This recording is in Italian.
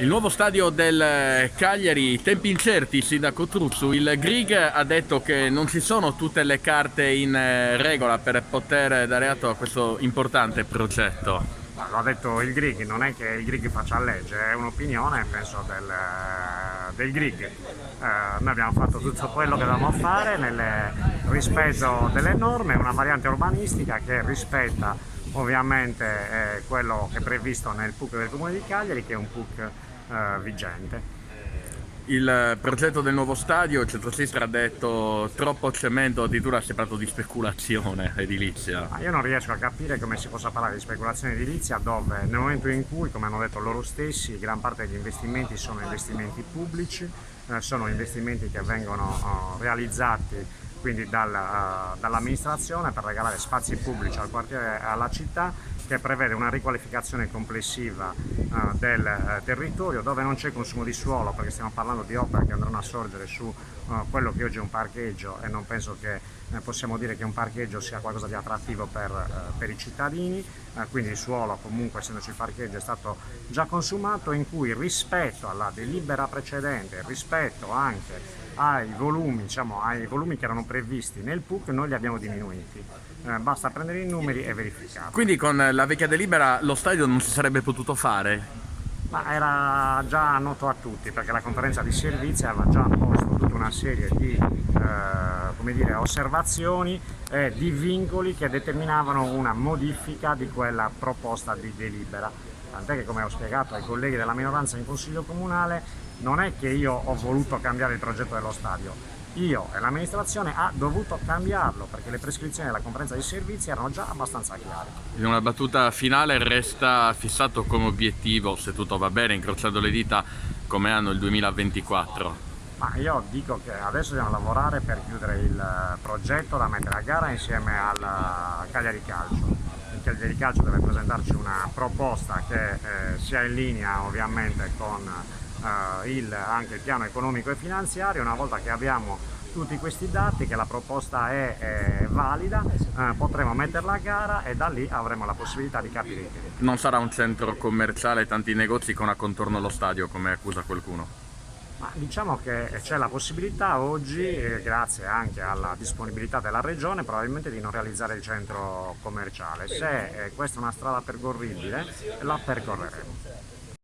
Il nuovo stadio del Cagliari, tempi incerti, sindaco Truzzu. Il Grig ha detto che non ci sono tutte le carte in regola per poter dare atto a questo importante progetto. Lo ha detto il Grig, non è che il Grig faccia legge, è un'opinione penso del Grig. Noi abbiamo fatto tutto quello che dovevamo fare nel rispetto delle norme, una variante urbanistica che rispetta ovviamente quello che è previsto nel PUC del Comune di Cagliari, che è un PUC vigente. Il progetto del nuovo stadio, il centrosinistra ha detto troppo cemento, addirittura si è parlato di speculazione edilizia. Ma io non riesco a capire come si possa parlare di speculazione edilizia dove nel momento in cui, come hanno detto loro stessi, gran parte degli investimenti sono investimenti pubblici, sono investimenti che vengono realizzati quindi dall'amministrazione per regalare spazi pubblici al quartiere e alla città, che prevede una riqualificazione complessiva del territorio dove non c'è consumo di suolo, perché stiamo parlando di opere che andranno a sorgere su quello che oggi è un parcheggio, e non penso che possiamo dire che un parcheggio sia qualcosa di attrattivo per i cittadini, quindi il suolo comunque, essendoci il parcheggio, è stato già consumato, in cui rispetto alla delibera precedente, rispetto anche ai volumi, diciamo, ai volumi che erano previsti nel PUC, noi li abbiamo diminuiti. Basta prendere i numeri e verificarli. Quindi con la vecchia delibera lo stadio non si sarebbe potuto fare? Ma era già noto a tutti, perché la conferenza di servizi aveva già posto tutta una serie di come dire, osservazioni e di vincoli che determinavano una modifica di quella proposta di delibera. Tant'è che, come ho spiegato ai colleghi della minoranza in Consiglio Comunale, non è che io ho voluto cambiare il progetto dello stadio, io e l'amministrazione ha dovuto cambiarlo perché le prescrizioni della conferenza di servizi erano già abbastanza chiare. In una battuta finale resta fissato come obiettivo, se tutto va bene, incrociando le dita, come anno il 2024. Ma io dico che adesso dobbiamo lavorare per chiudere il progetto da mettere a gara insieme al Cagliari Calcio. Il Cagliari Calcio deve presentarci una proposta che sia in linea ovviamente con anche il piano economico e finanziario. Una volta che abbiamo tutti questi dati, che la proposta è valida, potremo metterla a gara e da lì avremo la possibilità di capire i tempi. Non sarà un centro commerciale, tanti negozi con a contorno lo stadio, come accusa qualcuno. Ma diciamo che c'è la possibilità oggi, grazie anche alla disponibilità della regione, probabilmente di non realizzare il centro commerciale. Se questa è una strada percorribile, la percorreremo.